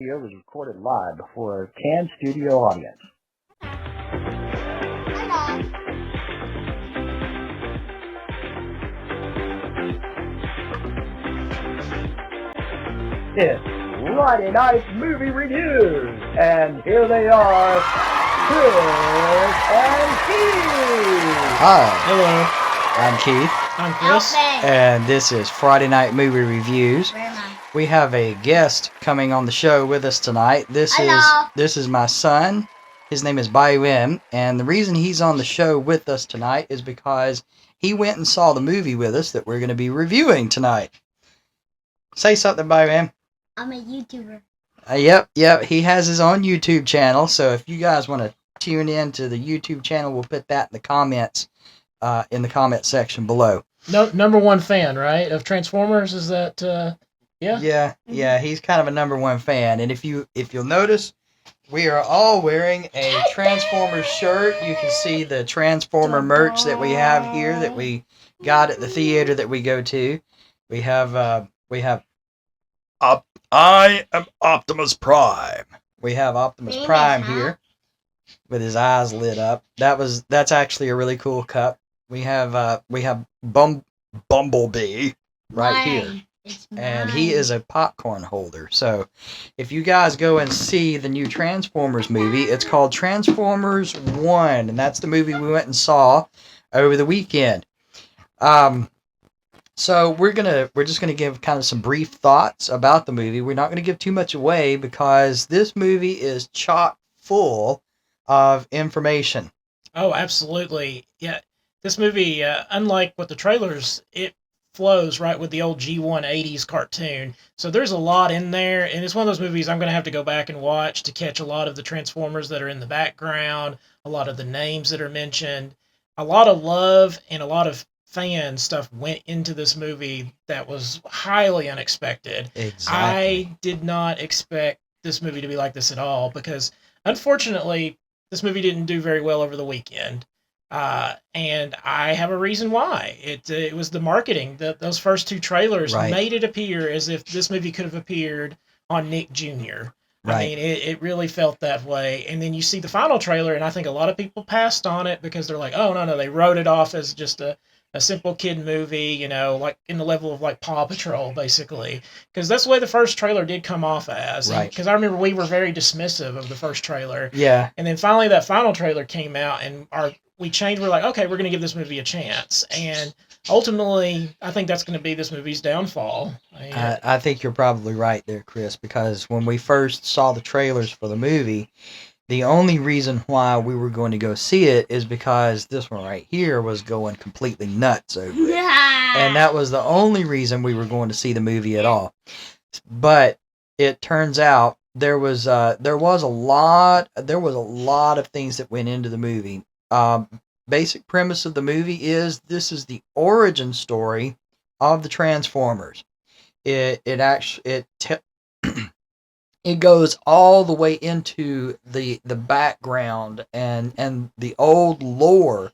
Video was recorded live before a canned studio audience. It's Friday Night Movie Reviews, and here they are, Chris and Keith. Hi, Hello, I'm Keith, I'm Chris. and this is Friday Night Movie Reviews. Where am I? We have a guest coming on the show with us tonight. Hello. This is my son. His name is Bayu M, and the reason he's on the show with us tonight is because he went and saw the movie with us that we're going to be reviewing tonight. Say something, Bayu M. I'm a YouTuber. Yep. He has his own YouTube channel, so if you guys want to tune in to the YouTube channel, we'll put that in the comments, in the comment section below. No, number one fan, right, of Transformers? Is that yeah? Yeah. He's kind of a number one fan, and if you'll notice, we are all wearing a Transformers shirt. You can see the Transformer merch that we have here that we got at the theater that we go to. We have I am Optimus Prime. We have Optimus Famous, Prime huh? here with his eyes lit up. That's actually a really cool cup. We have Bumblebee right here. Mine. It's And mine. he is a popcorn holder. So if you guys go and see the new Transformers movie, it's called Transformers 1, and that's the movie we went and saw over the weekend. So we're just gonna give kind of some brief thoughts about the movie. We're not gonna give too much away because this movie is chock full of information. Oh, absolutely. Yeah, this movie, unlike what the trailers, it flows right with the old G1 80s cartoon. So there's a lot in there, and it's one of those movies I'm going to have to go back and watch to catch a lot of the Transformers that are in the background, a lot of the names that are mentioned. A lot of love and a lot of fan stuff went into this movie that was highly unexpected. Exactly. I did not expect this movie to be like this at all because, unfortunately, this movie didn't do very well over the weekend. And I have a reason why. It was the marketing. Those first two trailers Right. made it appear as if this movie could have appeared on Nick Jr. I Right. mean, it really felt that way. And then you see the final trailer, and I think a lot of people passed on it because they're like, oh, no, they wrote it off as just a simple kid movie, like in the level of like Paw Patrol, basically. Because that's the way the first trailer did come off as. Right. Because I remember we were very dismissive of the first trailer. Yeah. And then finally that final trailer came out, and we changed. We're like, okay, we're going to give this movie a chance. And ultimately, I think that's going to be this movie's downfall. I think you're probably right there, Chris, because when we first saw the trailers for the movie, the only reason why we were going to go see it is because this one right here was going completely nuts over it. And that was the only reason we were going to see the movie at all. But it turns out there was a lot of things that went into the movie. Basic premise of the movie is this is the origin story of the Transformers. It goes all the way into the background and the old lore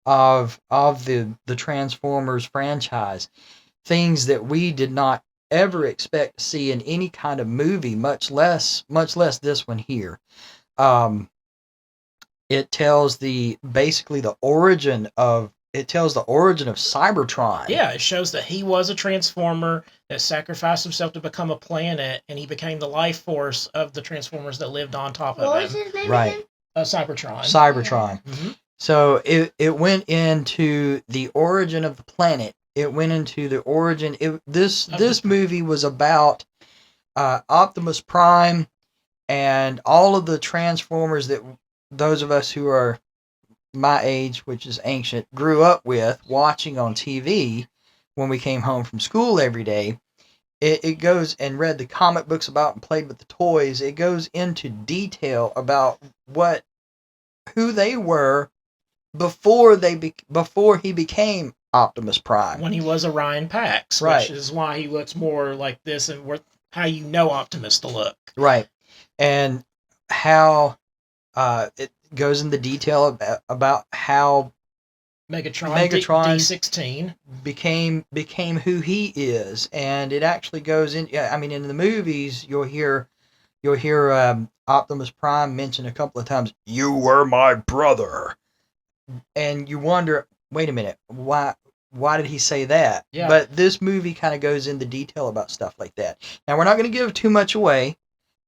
of the Transformers franchise. Things that we did not ever expect to see in any kind of movie, much less this one here. It tells basically the origin of Cybertron. Yeah, it shows that he was a Transformer that sacrificed himself to become a planet, and he became the life force of the Transformers that lived on top What of was him. his name Right. again? Cybertron. Cybertron. Mhm. So it went into the origin of the planet. It went into the origin. This movie was about Optimus Prime and all of the Transformers that those of us who are my age, which is ancient, grew up with watching on TV when we came home from school every day. It goes and read the comic books about and played with the toys. It goes into detail about who they were before he became Optimus Prime. When he was Orion Pax, Right. which is why he looks more like this and how you know Optimus to look. Right. And how it goes into detail about how Megatron D16 became who he is, and it actually goes in. I mean, in the movies, you'll hear you'll hear Optimus Prime mention a couple of times, "You were my brother," and you wonder, wait a minute, why did he say that? Yeah. But this movie kind of goes into detail about stuff like that. Now we're not going to give too much away.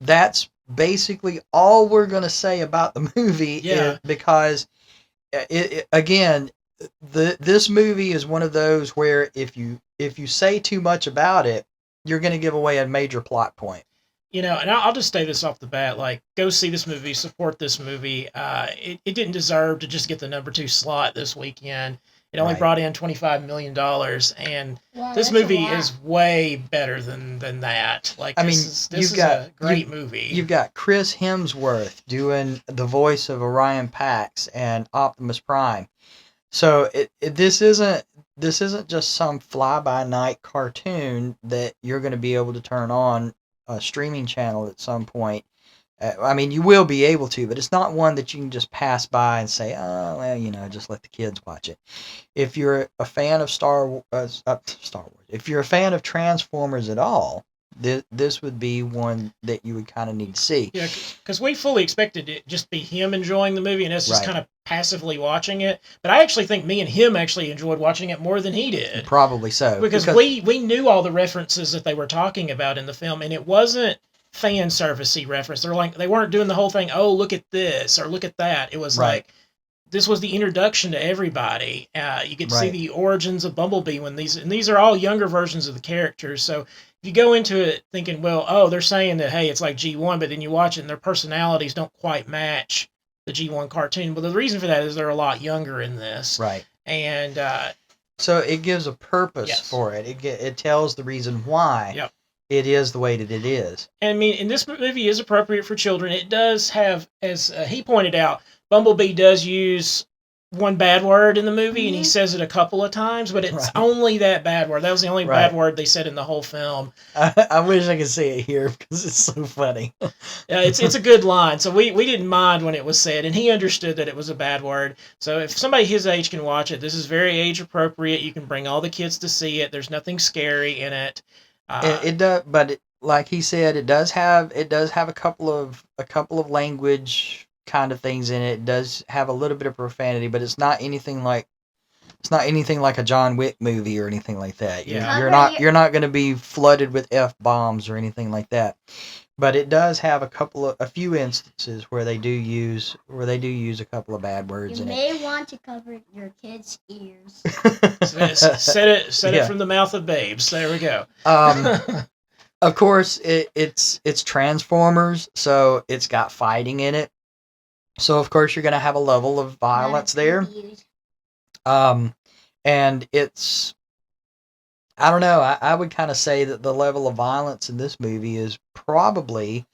That's basically all we're going to say about the movie, Yeah. because again, this movie is one of those where if you say too much about it, you're going to give away a major plot point. And I'll just say this off the bat, like, go see this movie, support this movie. It didn't deserve to just get the number 2 slot this weekend. It only Right. brought in $25 million, and Wow, this that's a movie lot. is way better than that. Like, I mean, this you've is got- a great movie. You've got Chris Hemsworth doing the voice of Orion Pax and Optimus Prime. So this isn't just some fly-by-night cartoon that you're going to be able to turn on a streaming channel at some point. I mean, you will be able to, but it's not one that you can just pass by and say, oh, well, just let the kids watch it. If you're a fan of Star Wars, if you're a fan of Transformers at all, this would be one that you would kind of need to see. Yeah, because we fully expected it just be him enjoying the movie and us just Right. kind of passively watching it. But I actually think me and him actually enjoyed watching it more than he did. Probably so. Because we knew all the references that they were talking about in the film, and it wasn't fan servicey reference. They weren't doing the whole thing, oh, look at this or look at that. It was Right. like, this was the introduction to everybody. You get to see Right. the origins of Bumblebee and these are all younger versions of the characters. So if you go into it thinking, well, oh, they're saying that, hey, it's like G1, but then you watch it and their personalities don't quite match the G1 cartoon. But the reason for that is they're a lot younger in this. Right. And So it gives a purpose Yes. for it. It tells the reason why Yep. it is the way that it is. I mean, and this movie is appropriate for children. It does have, as he pointed out, Bumblebee does use one bad word in the movie, and he Mhm. says it a couple of times, but it's Right. only that bad word. That was the only Right. bad word they said in the whole film. I wish I could see it here because it's so funny. It's a good line. So we didn't mind when it was said, and he understood that it was a bad word. So if somebody his age can watch it, this is very age appropriate. You can bring all the kids to see it. There's nothing scary in it. It does, but like he said, it does have a couple of language kind of things in it. It does have a little bit of profanity, but it's not anything like a John Wick movie or anything like that. Yeah. You're not going to be flooded with F-bombs or anything like that. But it does have a few instances where they do use a couple of bad words You in may want to cover your kids' ears. it. said it Yeah. from the mouth of babes. There we go. Of course, it's Transformers, so it's got fighting in it. So of course you're going to have a level of violence there. And it's, I don't know, I would kind of say that the level of violence in this movie is probably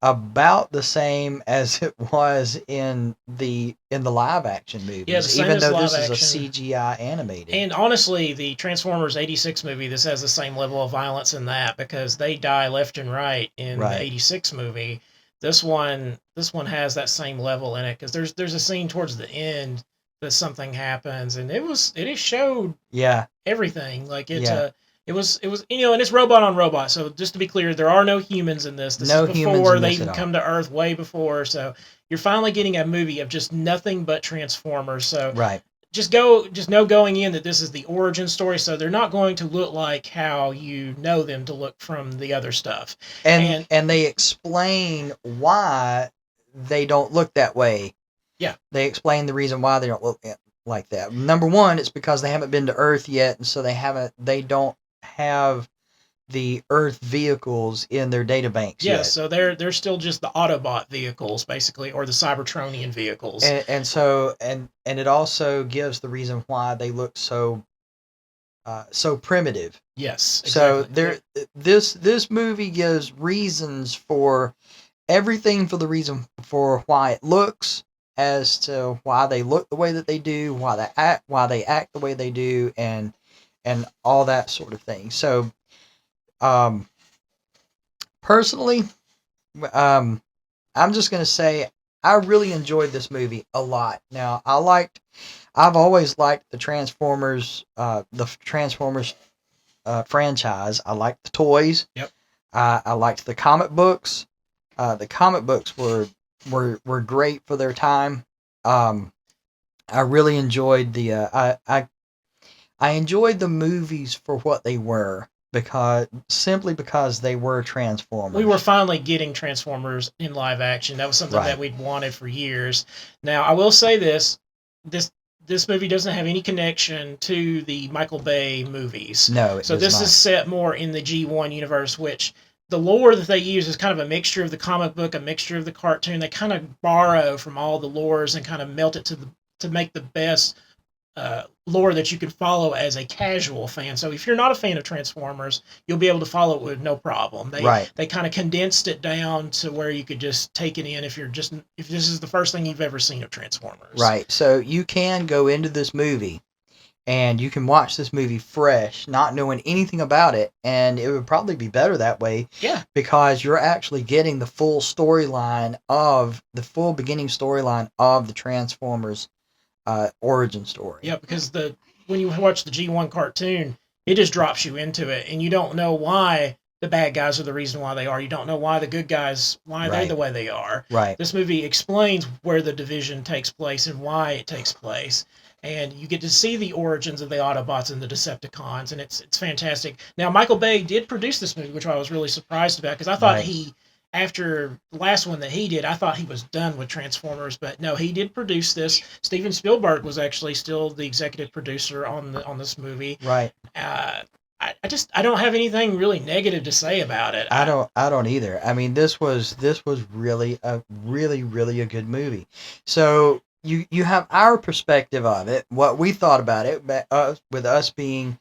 about the same as it was in the live action movies, Yeah, the same even as though live this is a action. CGI animated. And honestly, the Transformers '86 movie, this has the same level of violence in that because they die left and right in Right. the '86 movie. This one has that same level in it because there's a scene towards the end that something happens, and it showed Yeah, everything. Like it Yeah. it was and it's robot on robot. So just to be clear, there are no humans in this. This No is humans before in they this even at all. come to Earth, way before. So you're finally getting a movie of just nothing but Transformers. So right. just know going in that this is the origin story, so they're not going to look like how you know them to look from the other stuff. And they explain why they don't look that way. Yeah. They explain the reason why they don't look like that. Number one, it's because they haven't been to Earth yet, and so they don't have the Earth vehicles in their databanks Yeah, yet. so they're still just the Autobot vehicles, basically, or the Cybertronian vehicles. And so it also gives the reason why they look so primitive. Yes. So exactly. this movie gives reasons for everything, for the reason for why it looks, as to why they look the way that they do, why they act the way they do, and all that sort of thing. So, personally, I'm just gonna say I really enjoyed this movie a lot. Now, I've always liked the Transformers franchise. I liked the toys. Yep. I liked the comic books. The comic books were great for their time. I really enjoyed I enjoyed the movies for what they were because they were Transformers. We were finally getting Transformers in live action. That was something Right. that we'd wanted for years. Now, I will say this movie doesn't have any connection to the Michael Bay movies. No, it So does this not. is set more in the G1 universe, which the lore that they use is kind of a mixture of the comic book, a mixture of the cartoon. They kind of borrow from all the lores and kind of melt it to make the best lore that you can follow as a casual fan. So if you're not a fan of Transformers, you'll be able to follow it with no problem. Right. They kind of condensed it down to where you could just take it in if this is the first thing you've ever seen of Transformers. Right. So you can go into this movie and you can watch this movie fresh, not knowing anything about it, and it would probably be better that way. Yeah. Because you're actually getting the full beginning storyline of the Transformers origin story. Yeah, because when you watch the G1 cartoon, it just drops you into it, and you don't know why the bad guys are the reason why they are. You don't know why the good guys, why they're Right. the way they are. Right. This movie explains where the division takes place and why it takes place. And you get to see the origins of the Autobots and the Decepticons, and it's fantastic. Now, Michael Bay did produce this movie, which I was really surprised about, because I thought Right. after the last one that he did, I thought he was done with Transformers, but no, he did produce this. Steven Spielberg was actually still the executive producer on this movie. Right. I don't have anything really negative to say about it. I don't either. I mean, this was really a really a good movie. So you have our perspective of it, what we thought about it, with us being,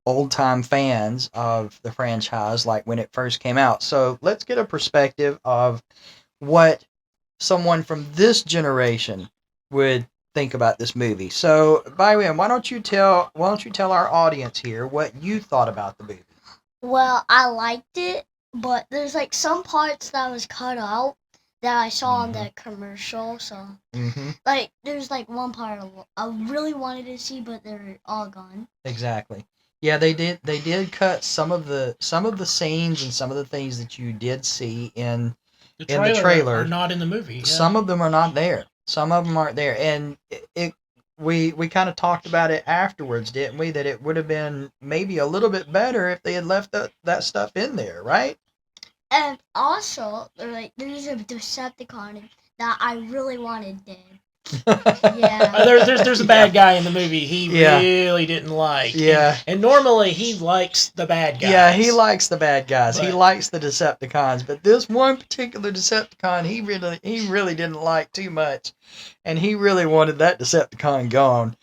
old time fans of the franchise, like when it first came out. So let's get a perspective of what someone from this generation would think about this movie. So, Byron, why don't you tell our audience here what you thought about the movie? Well, I liked it, but there's like some parts that was cut out that I saw on the commercial. So, Mm-hmm. like, there's like one part I really wanted to see, but they're all gone. Exactly. Yeah, they did cut some of the scenes and some of the things that you did see in the in the trailer are not in the movie. Yeah. Some of them are not there. Some of them aren't there, and we kind of talked about it afterwards, didn't we? That it would have been maybe a little bit better if they had left that stuff in there, right? And also, there's a Decepticon that I really wanted dead. Yeah. There's a bad guy in the movie he Yeah. really didn't like. Yeah. And normally he likes the bad guys. Yeah, he likes the bad guys. He But- likes the Decepticons, but this one particular Decepticon, he really didn't like too much, and he really wanted that Decepticon gone.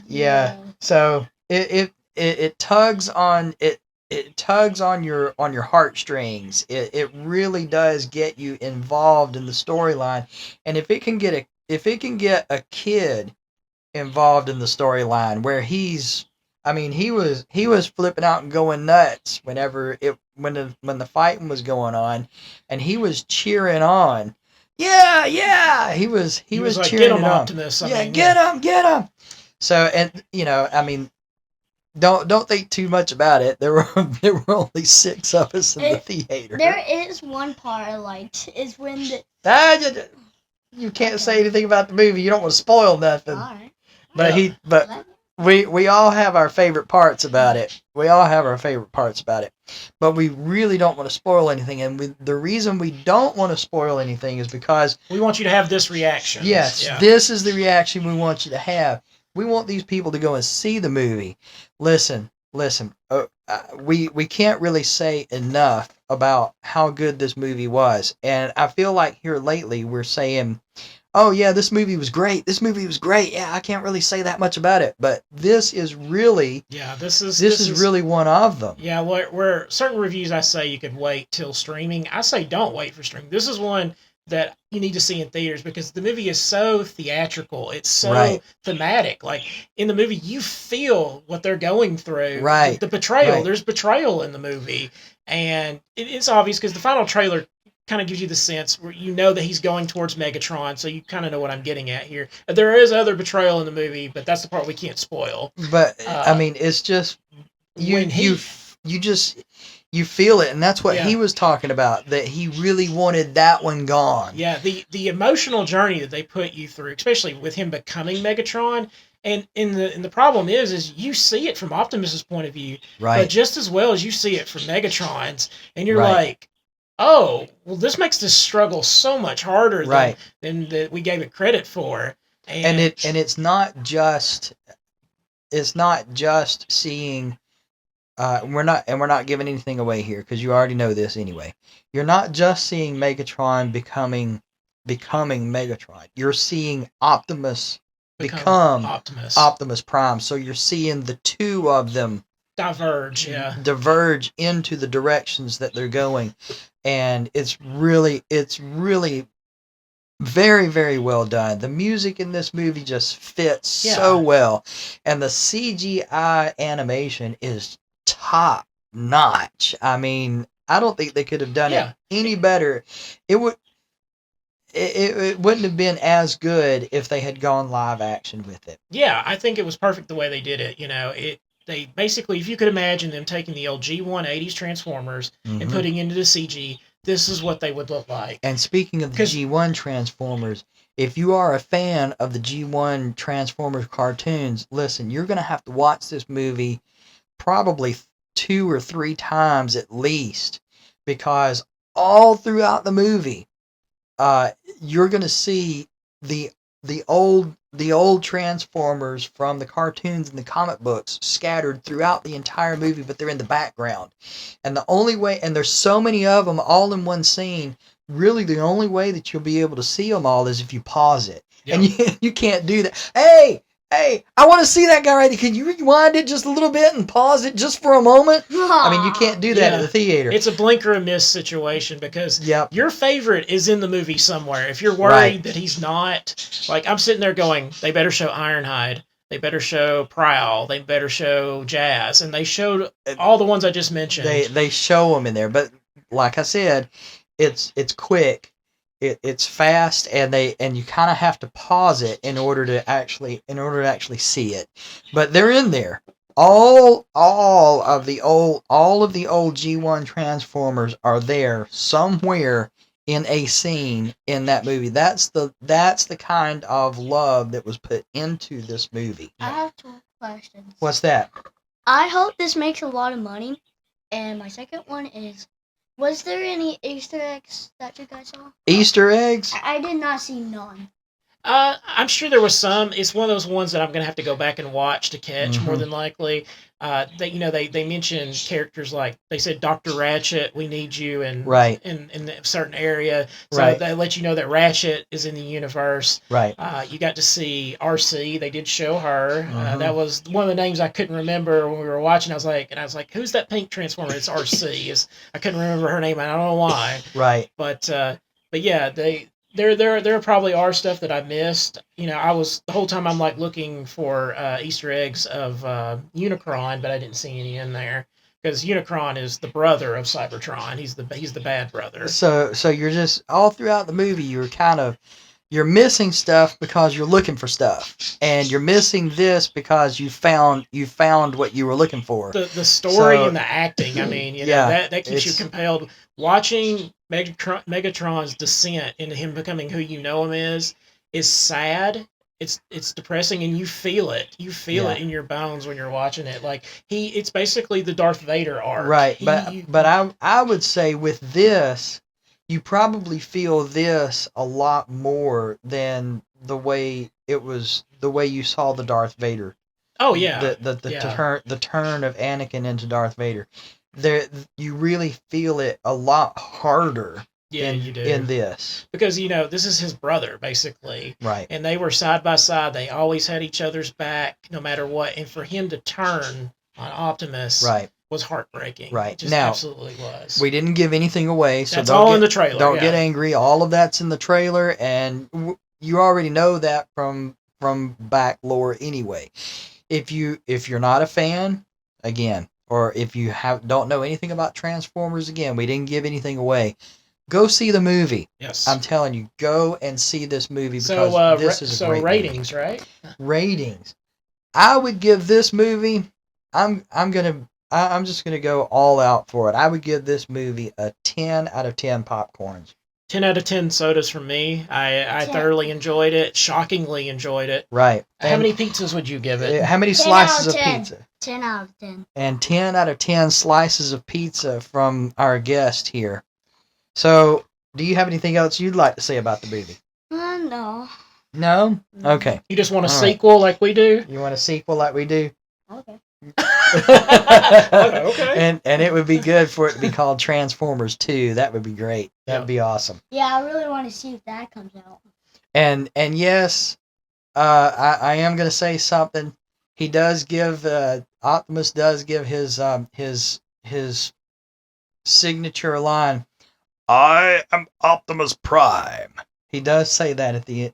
Yeah. So it tugs on it. It tugs on your heartstrings. It really does get you involved in the storyline, and if it can get a kid involved in the storyline where he was flipping out and going nuts when the fighting was going on, and he was cheering on. Yeah, he was like, cheering get him, it on. Optimus. Get him. So, and don't think too much about it. There were only 6 of us in the theater. There is one part I liked, is when the... You can't say anything about the movie. You don't want to spoil nothing. Alright. But we all have our favorite parts about it. But we really don't want to spoil anything. And the reason we don't want to spoil anything is because We want you to have this reaction. yes, Yeah. this is the reaction we want you to have. We want these people to go and see the movie. Listen. We can't really say enough about how good this movie was. And I feel like here lately we're saying, oh yeah, this movie was great. Yeah, I can't really say that much about it. But this is really This is really one of them. Yeah, where certain reviews I say you could wait till streaming, I say don't wait for streaming. This is one that you need to see in theaters because the movie is so theatrical. It's so Right. thematic. Like in the movie, you feel what they're going through. Right. The betrayal. Right. There's betrayal in the movie, and it's obvious because the final trailer kind of gives you the sense where you know that he's going towards Megatron, so you kind of know what I'm getting at here. There is other betrayal in the movie, but that's the part we can't spoil. But I mean, it's just you when he- You feel it, and that's what Yeah. he was talking about. That he really wanted that one gone. Yeah, the emotional journey that they put you through, especially with him becoming Megatron, and the problem is you see it from Optimus's point of view, but Right. just as well as you see it from Megatron's, and you're Right. like, oh, well, this makes this struggle so much harder Right. than that we gave it credit for, And it's not just seeing. We're not giving anything away here because you already know this anyway. You're not just seeing Megatron becoming Megatron. You're seeing Optimus become Optimus Optimus Prime. So you're seeing the two of them diverge. Yeah, diverge into the directions that they're going, and it's really very, very well done. The music in this movie just fits so well, and the CGI animation is top notch. I mean, I don't think they could have done it any better. It wouldn't have been as good if they had gone live action with it. Yeah, I think it was perfect the way they did it. They basically, if you could imagine them taking the old G1 80s Transformers and putting into the CG, this is what they would look like. And speaking of the G1 Transformers, if you are a fan of the G1 Transformers cartoons, listen, you're going to have to watch this movie probably 2 or 3 times at least, because all throughout the movie, you're going to see the old Transformers from the cartoons and the comic books scattered throughout the entire movie, but they're in the background. And the only way, and there's so many of them all in one scene, really the only way that you'll be able to see them all is if you pause it. Yep. And you can't do that. Hey, I want to see that guy right there. Can you rewind it just a little bit and pause it just for a moment? I mean, you can't do that at the theater. It's a blink or a miss situation because Yep. your favorite is in the movie somewhere. If you're worried that he's not, like, I'm sitting there going, they better show Ironhide. They better show Prowl. They better show Jazz. And they showed all the ones I just mentioned. They show them in there, but like I said, it's quick. It's fast, and you kind of have to pause it in order to actually see it. But they're in there. All of the old G1 Transformers are there somewhere in a scene in that movie. That's the kind of love that was put into this movie. I have 2 questions. What's that? I hope this makes a lot of money. And my second one is, was there any Easter eggs that you guys saw? Easter eggs? I did not see none. I'm sure there was some. It's one of those ones that I'm going to have to go back and watch to catch, more than likely. They mentioned characters like, they said, Dr. Ratchet, we need you in a certain area. So they let you know that Ratchet is in the universe. Right. You got to see RC. They did show her. That was one of the names I couldn't remember when we were watching. I was like, who's that pink Transformer? It's RC. I couldn't remember her name. I don't know why. Right. But yeah, There probably are stuff that I missed. The whole time I'm like looking for Easter eggs of Unicron, but I didn't see any in there because Unicron is the brother of Cybertron. He's the bad brother. So you're just all throughout the movie. You're missing stuff because you're looking for stuff, and you're missing this because you found what you were looking for. The story and the acting. I mean, that keeps you compelled. Watching Megatron's descent into him becoming who you know him is sad. It's depressing, and you feel it. You feel it in your bones when you're watching it. Like it's basically the Darth Vader arc. Right, but I would say with this, you probably feel this a lot more than the way you saw the Darth Vader. Oh yeah, the turn of Anakin into Darth Vader. There, you really feel it a lot harder. Yeah, you do. In this. Because, this is his brother, basically. Right. And they were side by side. They always had each other's back, no matter what. And for him to turn on Optimus was heartbreaking. Right. It just now, absolutely was. We didn't give anything away, so that's all in the trailer. Don't get angry. All of that's in the trailer, and you already know that from back lore anyway. If you're not a fan, again, or if you don't know anything about Transformers, again, we didn't give anything away. Go see the movie. Yes. I'm telling you, go and see this movie because this is a great ratings, movie. Right? Ratings. I would give this movie, I'm going to I'm just gonna go all out for it. I would give this movie a 10 out of 10 popcorns. 10 out of 10 sodas from me. I 10. thoroughly enjoyed it. Shockingly enjoyed it. Right. How And, many pizzas would you give it? How many 10 slices out of of 10. pizza? 10 out of 10. And 10 out of 10 slices of pizza from our guest here. So, do you have anything else you'd like to say about the movie? No. No? Okay. You just want a All right. sequel like we do? You want a sequel like we do? Okay. Okay. And it would be good for it to be called Transformers 2. That would be great. That'd Yeah. be awesome. Yeah, I really want to see if that comes out. And yes, I am gonna say something. He does give Optimus does give his signature line. I am Optimus Prime. He does say that at the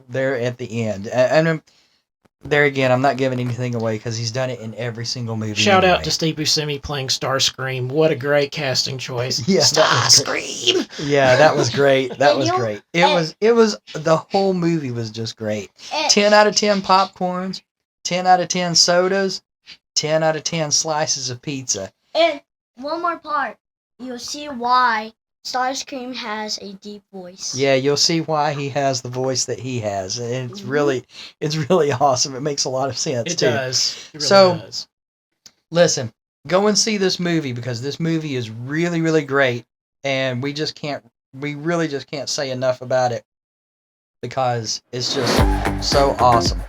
there at the end. And there again, I'm not giving anything away because he's done it in every single movie. Shout out anyway. to Steve Buscemi playing Starscream. What a great casting choice. Yeah, that was great. Starscream. Yeah, that was great. That And was you- great. It was the whole movie was just great. And, 10 out of 10 popcorns, 10 out of 10 sodas, 10 out of 10 slices of pizza. and one more part. You'll see why Starscream has a deep voice. Yeah, you'll see why he has the voice that he has. And it's really awesome. It makes a lot of sense It too. does. It really So- does. Listen, go and see this movie because this movie is really, really great. And we really just can't say enough about it because it's just so awesome.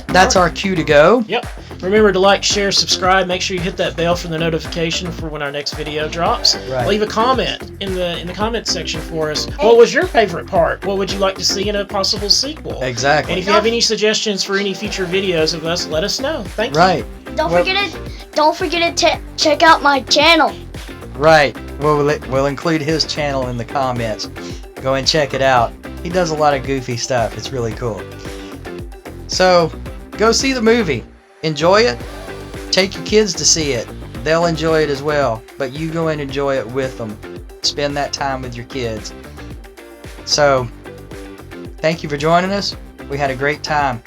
That's our cue to go. Yep. Remember to like, share, subscribe. Make sure you hit that bell for the notification for when our next video drops. Right. Leave a comment in the comment section for us. What was your favorite part? What would you like to see in a possible sequel? Exactly. And if you have any suggestions for any future videos of us, let us know. Thank you. Right. Don't Well- forget to check out my channel. Right. We'll include his channel in the comments. Go and check it out. He does a lot of goofy stuff. It's really cool. So, go see the movie. Enjoy it. Take your kids to see it. They'll enjoy it as well. But you go and enjoy it with them. Spend that time with your kids. So, thank you for joining us. We had a great time.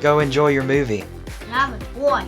Go enjoy your movie. And I'm a boy.